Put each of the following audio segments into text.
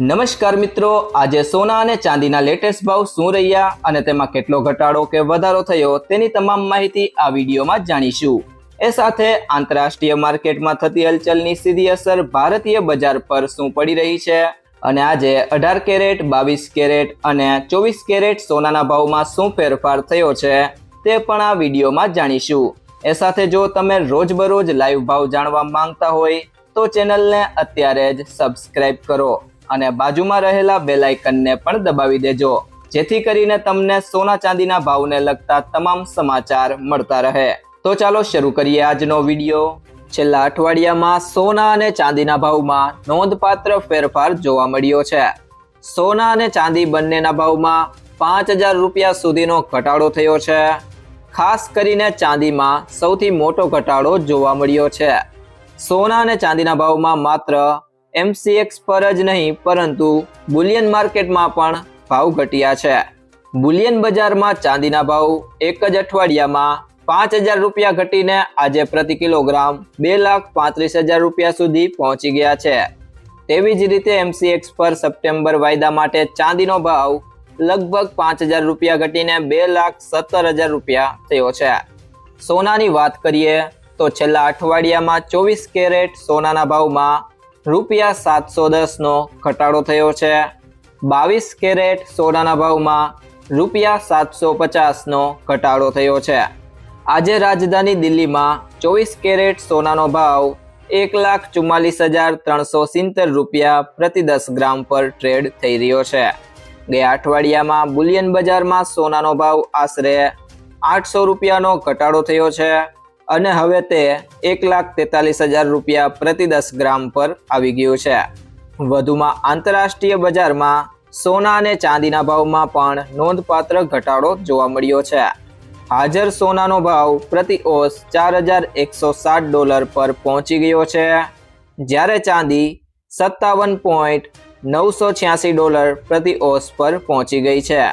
નમસ્કાર મિત્રો, આજે સોના અને ચાંદીના લેટેસ્ટ ભાવ શું રહ્યા અને તેમાં કેટલો ઘટાડો કે વધારો થયો તેની તમામ માહિતી આ વિડીયોમાં જાણીશું। એ સાથે આંતરરાષ્ટ્રીય માર્કેટમાં થતી હલચલની સીધી અસર ભારતીય બજાર પર શું પડી રહી છે અને આજે 18 કેરેટ, 22 કેરેટ અને 24 કેરેટ સોનાના ભાવમાં શું ફેરફાર થયો છે તે પણ આ વિડીયોમાં જાણીશું। એ સાથે જો તમે રોજબરોજ લાઈવ ભાવ જાણવા માંગતા હોય તો ચેનલને અત્યારે જ સબસ્ક્રાઇબ કરો અને બાજુમાં રહેલા બેલ આઇકનને પણ દબાવી દેજો, જેથી કરીને તમને સોના ચાંદીના ભાવને લગતા તમામ સમાચાર મળતા રહે। તો ચાલો શરૂ કરીએ આજનો વિડીયો। છેલ્લા અઠવાડિયામાં સોના અને ચાંદીના ભાવમાં નોંધપાત્ર ફેરફાર જોવા મળ્યો છે। સોના અને ચાંદી બંનેના ભાવમાં 5000 રૂપિયા સુધીનો ઘટાડો થયો છે। ખાસ કરીને ચાંદીમાં સૌથી મોટો ઘટાડો જોવા મળ્યો છે। સોના અને ચાંદીના ભાવમાં માત્ર MCX પર જ નહીં પરંતુ બુલિયન માર્કેટમાં પણ ભાવ ઘટ્યા છે। બુલિયન બજારમાં ચાંદીના ભાવ એક જ અઠવાડિયામાં 5000 રૂપિયા ઘટીને આજે પ્રતિ કિલોગ્રામ 2,35,000 રૂપિયા સુધી પહોંચી ગયા છે। તેવી જ રીતે MCX પર સપ્ટેમ્બર વાયદા માટે ચાંદીનો ભાવ લગભગ 5000 રૂપિયા ઘટીને 2,17,000 રૂપિયા થયો છે। સોનાની વાત કરીએ તો છેલ્લા અઠવાડિયામાં 24 કેરેટ સોનાના ભાવમાં રૂપિયા 710 નો ઘટાડો થયો છે। 22 કેરેટ સોનાના ભાવમાં રૂપિયા 750 નો ઘટાડો થયો છે। આજે રાજધાની દિલ્હીમાં 24 કેરેટ સોનાનો ભાવ 1,44,370 રૂપિયા પ્રતિ 10 ગ્રામ પર ટ્રેડ થઈ રહ્યો છે। ગયા અઠવાડિયામાં બુલિયન બજારમાં સોનાનો ભાવ આશરે 800 રૂપિયાનો ઘટાડો થયો છે અને હવે તે 1,43,000 રૂપિયા પ્રતિ 10 ગ્રામ પર આવી ગયું છે। વધુમાં આંતરરાષ્ટ્રીય બજારમાં સોના અને ચાંદીના ભાવમાં પણ નોંધપાત્ર ઘટાડો જોવા મળ્યો છે। હાજર સોનાનો ભાવ પ્રતિ ઓસ $4,160 પર પહોંચી ગયો છે, જ્યારે ચાંદી $57,986 પ્રતિ ઓસ પર પહોંચી ગઈ છે।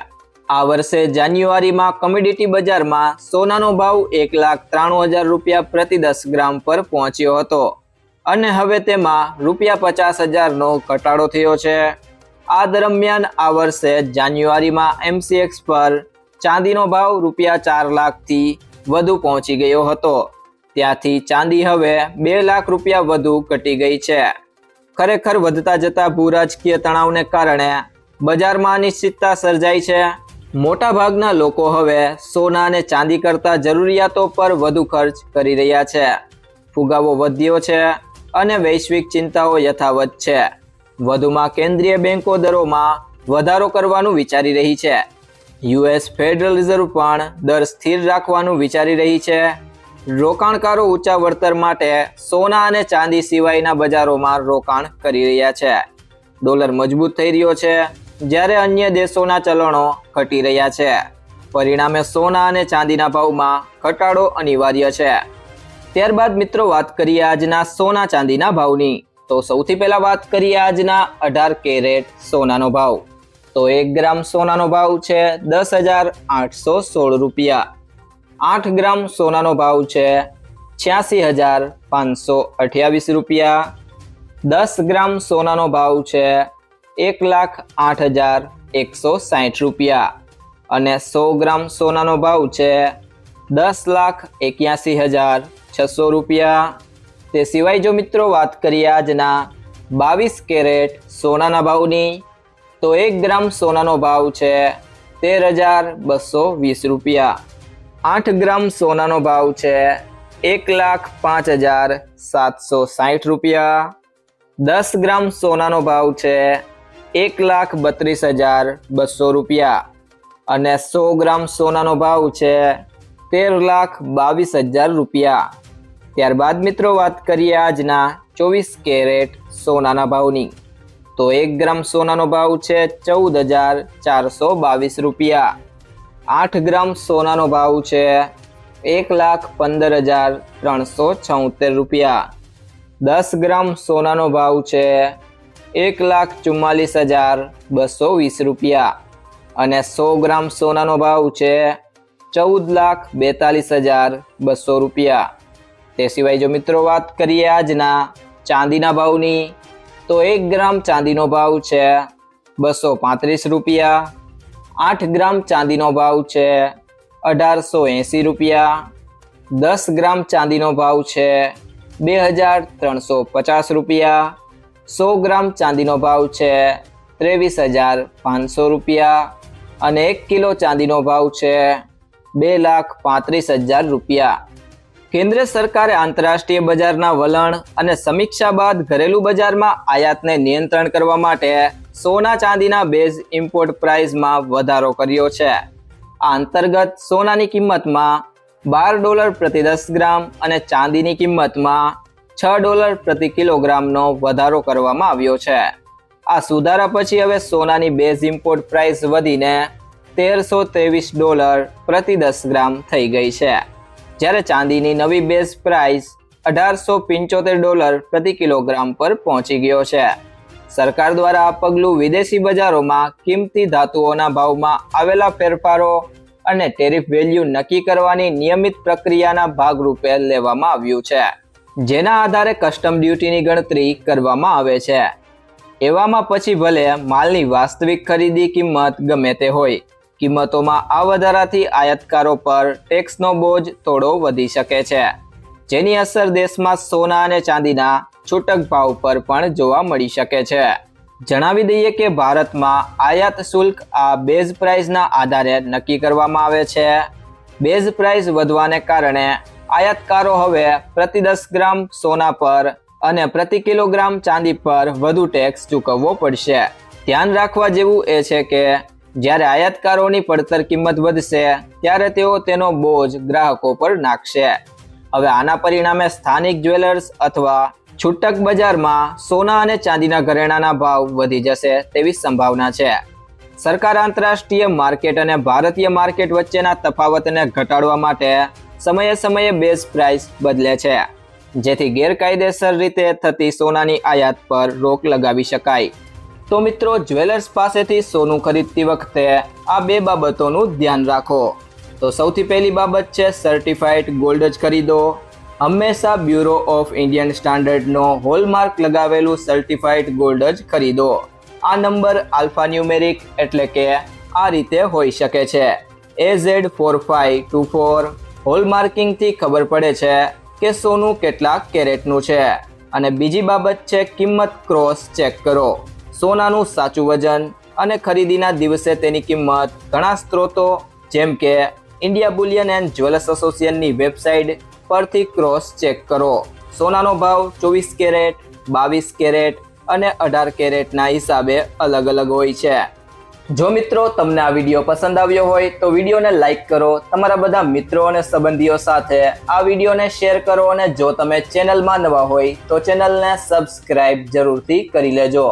આ વર્ષે જાન્યુઆરીમાં કમોડિટી બજારમાં સોનાનો ભાવ 1,93,000 રૂપિયા પ્રતિ 10 ગ્રામ પર પહોંચ્યો હતો અને હવે તેમાં રૂપિયા 50,000 નો ઘટાડો થયો છે। આ દરમિયાન આ વર્ષે જાન્યુઆરીમાં MCX પર ચાંદીનો ભાવ રૂપિયા 4 લાખથી વધુ પહોંચી ગયો હતો, ત્યાંથી ચાંદી હવે 2 લાખ રૂપિયા વધુ ઘટી ગઈ છે। ખરેખર વધતા જતા ભૂરાજકીય તણાવને કારણે બજારમાં અનિશ્ચિતતા સર્જાઈ છે। મોટા ભાગના લોકો હવે સોના અને ચાંદી કરતા જરૂરિયાતો પર વધુ ખર્ચ કરી રહ્યા છે। ફુગાવો વધ્યો છે અને વૈશ્વિક ચિંતાઓ યથાવત છે। વધુમાં કેન્દ્રીય બેંકો દરોમાં વધારો કરવાનું વિચારી રહી છે। US ફેડરલ રિઝર્વ પણ દર સ્થિર રાખવાનું વિચારી રહી છે। રોકાણકારો ઊંચા વળતર માટે સોના અને ચાંદી સિવાયના બજારોમાં રોકાણ કરી રહ્યા છે। ડોલર મજબૂત થઈ રહ્યો છે જ્યારે અન્ય દેશોના ચલણો ઘટી રહ્યા છે। પરિણામે સોના અને ચાંદીના ભાવમાં ઘટાડો અનિવાર્ય છે। ત્યારબાદ મિત્રો વાત કરીએ આજના સોના ચાંદીના ભાવની। તો સૌથી પહેલા વાત કરીએ આજના 18 કેરેટ સોનાનો ભાવ। તો 1 ગ્રામ સોનાનો ભાવ છે 10,816 રૂપિયા। 8 ગ્રામ સોનાનો ભાવ છે 86,528 રૂપિયા। 10 ગ્રામ સોનાનો ભાવ છે 1,08,160 રૂપિયા અને 100 ગ્રામ સોનાનો ભાવ છે 10,81,600 રૂપિયા। તે સિવાય જો મિત્રો વાત કરીએ આજના 22 કેરેટ સોનાના ભાવની, તો 1 ગ્રામ સોનાનો ભાવ છે 13,220 રૂપિયા। 8 ગ્રામ સોનાનો ભાવ છે 1,05,760 રૂપિયા। 10 ગ્રામ સોનાનો ભાવ છે 1,32,200 રૂપિયા અને 100 ગ્રામ સોનાનો ભાવ છે 13,22,000 રૂપિયા। ત્યારબાદ મિત્રો વાત કરીએ આજના 24 કેરેટ સોનાના ભાવની। તો 1 ગ્રામ સોનાનો ભાવ છે 14,422 રૂપિયા। 8 ગ્રામ સોનાનો ભાવ છે 1,15,376 રૂપિયા। 10 ગ્રામ સોનાનો ભાવ છે 1,44,220 રૂપિયા અને 100 ગ્રામ સોનાનો ભાવ છે 14,42,200 રૂપિયા। તે સિવાય જો મિત્રો વાત કરીએ આજના ચાંદીના ભાવની, તો 1 ગ્રામ ચાંદીનો ભાવ છે 235 રૂપિયા, 8 ગ્રામ ચાંદીનો ભાવ છે 1880 રૂપિયા, 10 ગ્રામ ચાંદીનો ભાવ છે 2350 રૂપિયા, 100 ગ્રામ ચાંદીનો ભાવ છે 23,500 રૂપિયા અને 1 કિલો ચાંદીનો ભાવ છે 2,35,000 રૂપિયા. કેન્દ્ર સરકારે આંતરરાષ્ટ્રીય બજારના વલણ અને સમીક્ષા બાદ ઘરેલું બજારમાં આયાતને નિયંત્રણ કરવા માટે સોના ચાંદીના બેઝ ઇમ્પોર્ટ પ્રાઇસમાં વધારો કર્યો છે. આ અંતર્ગત સોનાની કિંમતમાં $12 પ્રતિ 10 ગ્રામ અને ચાંદીની કિંમતમાં $6 પ્રતિ કિલોગ્રામનો વધારો કરવામાં આવ્યો છે. આ સુધારા પછી હવે સોનાની બેઝ ઇમ્પોર્ટ પ્રાઇસ વધીને $1,323 પ્રતિ 10 ગ્રામ થઈ ગઈ છે, જ્યારે ચાંદીની નવી બેઝ પ્રાઇસ $1,875 પ્રતિ કિલોગ્રામ પર પહોંચી ગયો છે. સરકાર દ્વારા આ પગલું વિદેશી બજારોમાં કિંમતી ધાતુઓના ભાવમાં આવેલા ફેરફારો અને ટેરિફ વેલ્યુ નક્કી કરવાની નિયમિત પ્રક્રિયાના ભાગરૂપે લેવામાં આવ્યું છે, જેના આધારે કસ્ટમ ડ્યુટીની ગણતરી કરવામાં આવે છે. એવામાં પછી ભલે માલની વાસ્તવિક ખરીદી કિંમત ગમે તે હોય, કિંમતોમાં આ વધારાથી આયાતકારો પર ટેક્સનો બોજ થોડો વધી શકે છે, જેની અસર દેશમાં સોના અને ચાંદીના છૂટક ભાવ પર પણ જોવા મળી શકે છે. જણાવી દઈએ કે ભારતમાં આયાત શુલ્ક આ બેઝ પ્રાઇસના આધારે નક્કી કરવામાં આવે છે. બેઝ પ્રાઇસ વધવાને કારણે આયાતકારો હવે પ્રતિ 10 ગ્રામ સોના પર અને પ્રતિ કિલોગ્રામ ચાંદી પર વધુ ટેક્સ ચૂકવવો પડશે. ધ્યાન રાખવા જેવું એ છે કે જ્યારે આયાતકારોની પડતર કિંમત વધશે ત્યારે તેઓ તેનો બોજ ગ્રાહકો પર નાખશે. હવે આના પરિણામે સ્થાનિક જ્વેલર્સ અથવા છૂટક બજારમાં સોના અને ચાંદીના ઘરેણાના ભાવ વધી જશે તેવી સંભાવના છે. સરકાર આંતરરાષ્ટ્રીય માર્કેટ અને ભારતીય માર્કેટ વચ્ચેના તફાવતને ઘટાડવા માટે સમયે સમયે બેઝ પ્રાઇસ બદલે છે, જેથી ગેરકાયદેસર રીતે થતી સોનાની આયાત પર રોક લગાવી શકાય. તો મિત્રો, જ્વેલર્સ પાસેથી સોનું ખરીદતી વખતે આ 2 બાબતોનું ધ્યાન રાખો. તો સૌથી પહેલી બાબત છે સર્ટિફાઈડ ગોલ્ડ જ ખરીદો. હંમેશા બ્યુરો ઓફ ઇન્ડિયન સ્ટાન્ડર્ડનો હોલમાર્ક લગાવેલું સર્ટિફાઈડ ગોલ્ડ જ ખરીદો. આ નંબર આલ્ફાન્યુમેરિક એટલે કે આ રીતે હોઈ શકે છે: AZ4524. હોલમાર્કિંગથી ખબર પડે છે કે સોનું કેટલા કેરેટનું છે. અને બીજી બાબત છે કિંમત ક્રોસ ચેક કરો. સોનાનું સાચું વજન અને ખરીદીના દિવસે તેની કિંમત ઘણા સ્ત્રોતો જેમ કે ઇન્ડિયા બુલિયન એન્ડ જ્વેલર્સ એસોસિએશનની વેબસાઇટ પરથી ક્રોસ ચેક કરો. સોનાનો ભાવ 24 કેરેટ, 22 કેરેટ અને 18 કેરેટના હિસાબે અલગ અલગ હોય છે. જો મિત્રો તમને આ વિડીયો પસંદ આવ્યો હોય તો વિડીયોને લાઈક કરો, તમારા બધા મિત્રો અને સંબંધીઓ સાથે આ વિડીયોને શેર કરો અને જો તમે ચેનલમાં નવા હોય તો ચેનલને સબસ્ક્રાઇબ જરૂરથી કરી લેજો.